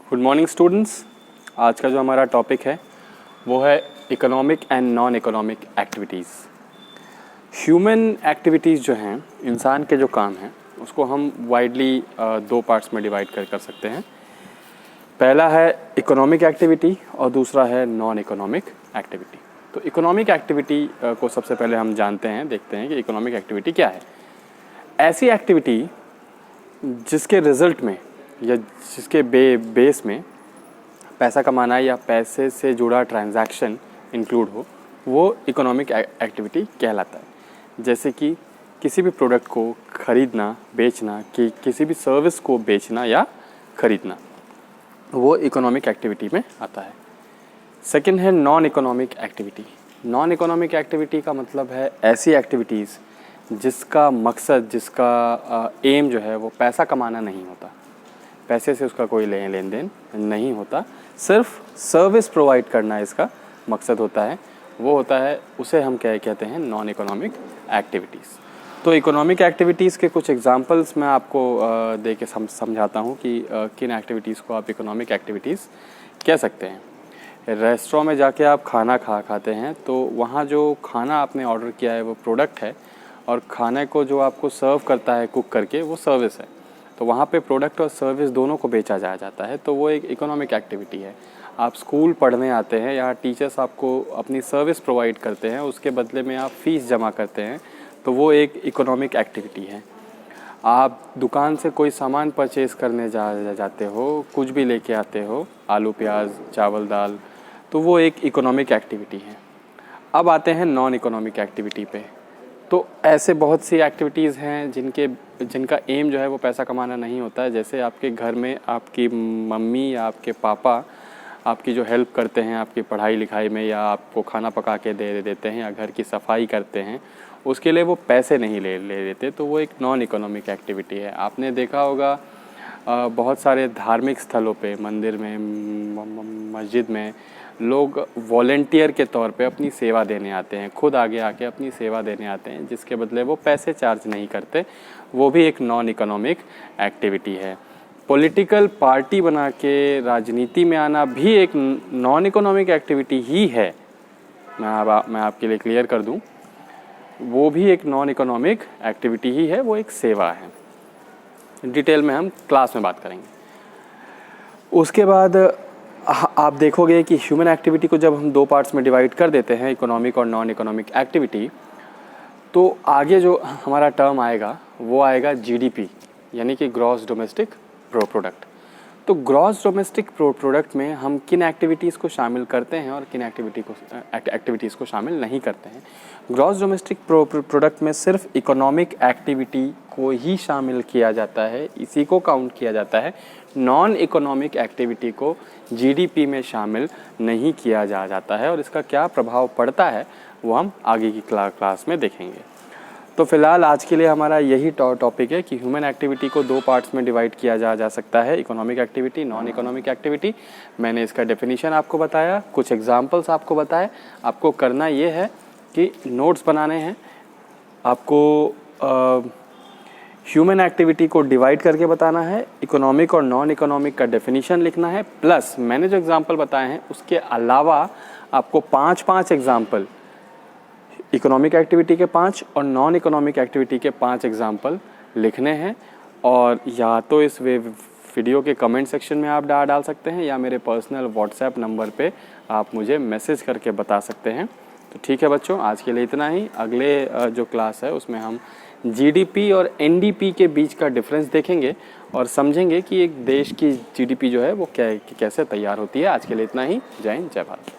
Good morning students. आज का जो हमारा टॉपिक है वो है economic and non economic activities. Human activities जो हैं, इंसान के जो काम हैं, उसको हम वाइडली दो पार्ट्स में डिवाइड कर सकते हैं। पहला है इकोनॉमिक एक्टिविटी और दूसरा है नॉन इकोनॉमिक एक्टिविटी। तो इकोनॉमिक एक्टिविटी को सबसे पहले हम जानते हैं, देखते हैं कि इकोनॉमिक एक्टिविटी क्या है। ऐसी एक्टिविटी जिसके रिज़ल्ट में या जिसके बेस में पैसा कमाना या पैसे से जुड़ा ट्रांजैक्शन इंक्लूड हो, वो इकोनॉमिक एक्टिविटी कहलाता है। जैसे कि किसी भी प्रोडक्ट को ख़रीदना, बेचना, कि किसी भी सर्विस को बेचना या ख़रीदना, वो इकोनॉमिक एक्टिविटी में आता है। सेकंड है non economic activity. Non economic activity का मतलब है ऐसी एक्टिविटीज़ जिसका मकसद, जिसका एम जो है वो पैसा कमाना नहीं होता, पैसे से उसका कोई लेन देन नहीं होता, सिर्फ सर्विस प्रोवाइड करना इसका मकसद होता है। वो होता है, उसे हम कहते हैं नॉन इकोनॉमिक एक्टिविटीज़। तो इकोनॉमिक एक्टिविटीज़ के कुछ एग्जांपल्स मैं आपको दे के समझाता हूँ कि किन एक्टिविटीज़ को आप इकोनॉमिक एक्टिविटीज़ कह सकते हैं। रेस्टोरेंट में जाके आप खाना खाते हैं, तो वहाँ जो खाना आपने ऑर्डर किया है वो प्रोडक्ट है, और खाने को जो आपको सर्व करता है कुक करके वो सर्विस है। तो वहाँ पे प्रोडक्ट और सर्विस दोनों को बेचा जाता है, तो वो एक इकोनॉमिक एक्टिविटी है। आप स्कूल पढ़ने आते हैं, यहाँ टीचर्स आपको अपनी सर्विस प्रोवाइड करते हैं, उसके बदले में आप फ़ीस जमा करते हैं, तो वो एक इकोनॉमिक एक्टिविटी है। आप दुकान से कोई सामान परचेज़ करने जाते हो, कुछ भी लेके आते हो, आलू प्याज चावल दाल, तो वो एक इकोनॉमिक एक्टिविटी है। अब आते हैं नॉन इकोनॉमिक एक्टिविटी पे। तो ऐसे बहुत सी एक्टिविटीज़ हैं जिनका एम जो है वो पैसा कमाना नहीं होता है। जैसे आपके घर में आपकी मम्मी या आपके पापा आपकी जो हेल्प करते हैं आपकी पढ़ाई लिखाई में, या आपको खाना पका के दे देते हैं, या घर की सफाई करते हैं, उसके लिए वो पैसे नहीं ले देते, तो वो एक नॉन इकोनॉमिक एक्टिविटी है। आपने देखा होगा बहुत सारे धार्मिक स्थलों पे, मंदिर में, मस्जिद में लोग वॉलेंटियर के तौर पे अपनी सेवा देने आते हैं, खुद आगे आके अपनी सेवा देने आते हैं, जिसके बदले वो पैसे चार्ज नहीं करते। वो भी एक नॉन इकोनॉमिक एक्टिविटी है। पॉलिटिकल पार्टी बना के राजनीति में आना भी एक नॉन इकोनॉमिक एक्टिविटी ही है। मैं आपके लिए क्लियर कर दूं, वो भी एक नॉन इकोनॉमिक एक्टिविटी ही है, वो एक सेवा है। डिटेल में हम क्लास में बात करेंगे। उसके बाद आप देखोगे कि ह्यूमन एक्टिविटी को जब हम दो पार्ट्स में डिवाइड कर देते हैं, इकोनॉमिक और नॉन इकोनॉमिक एक्टिविटी, तो आगे जो हमारा टर्म आएगा वो आएगा जीडीपी, यानी कि ग्रॉस डोमेस्टिक प्रोडक्ट। तो ग्रॉस डोमेस्टिक प्रोडक्ट में हम किन एक्टिविटीज़ को शामिल करते हैं और किन एक्टिविटीज़ को शामिल नहीं करते हैं। ग्रॉस डोमेस्टिक प्रोडक्ट में सिर्फ इकोनॉमिक एक्टिविटी को ही शामिल किया जाता है, इसी को काउंट किया जाता है। नॉन इकोनॉमिक एक्टिविटी को जीडीपी में शामिल नहीं किया जाता है, और इसका क्या प्रभाव पड़ता है वो हम आगे की क्लास में देखेंगे। तो फिलहाल आज के लिए हमारा यही टॉपिक है कि ह्यूमन एक्टिविटी को दो पार्ट्स में डिवाइड किया जा सकता है, economic activity, non economic activity. मैंने इसका डेफिनेशन आपको बताया, कुछ एग्जांपल्स आपको बताए। आपको करना ये है कि नोट्स बनाने हैं, आपको ह्यूमन एक्टिविटी को डिवाइड करके बताना है, इकोनॉमिक और नॉन इकोनॉमिक का डेफिनेशन लिखना है, प्लस मैंने जो एग्जांपल बताए हैं उसके अलावा आपको 5 एग्जांपल, इकोनॉमिक एक्टिविटी के 5 और नॉन इकोनॉमिक एक्टिविटी के 5 एग्जांपल लिखने हैं। और या तो इस वीडियो के कमेंट सेक्शन में आप डाल सकते हैं, या मेरे पर्सनल व्हाट्सएप नंबर पे आप मुझे मैसेज करके बता सकते हैं। तो ठीक है बच्चों, आज के लिए इतना ही। अगले जो क्लास है उसमें हम जीडीपी और एनडीपी के बीच का डिफरेंस देखेंगे और समझेंगे कि एक देश की जीडीपी जो है वो कैसे तैयार होती है। आज के लिए इतना ही। जय हिंद, जय भारत।